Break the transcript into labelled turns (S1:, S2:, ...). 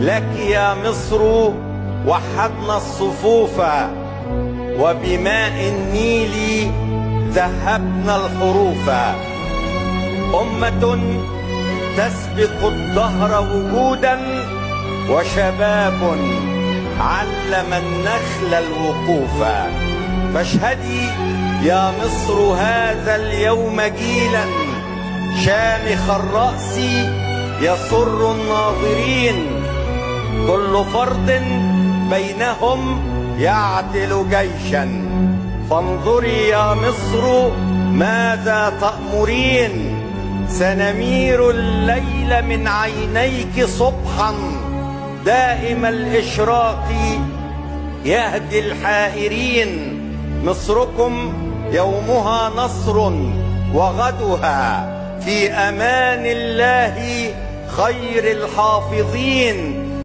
S1: لك يا مصر وحدنا الصفوف، وبماء النيل ذهبنا الحروف. أمة تسبق الدهر وجودا، وشباب علم النخل الوقوف. فاشهدي يا مصر هذا اليوم جيلا شامخ الرأس يسر الناظرين، كل فرد بينهم يعدل جيشا. فانظري يا مصر ماذا تأمرين، سنمير الليل من عينيك صبحا، دائم الإشراق يهدي الحائرين. مصركم يومها نصر، وغدها في أمان الله خير الحافظين.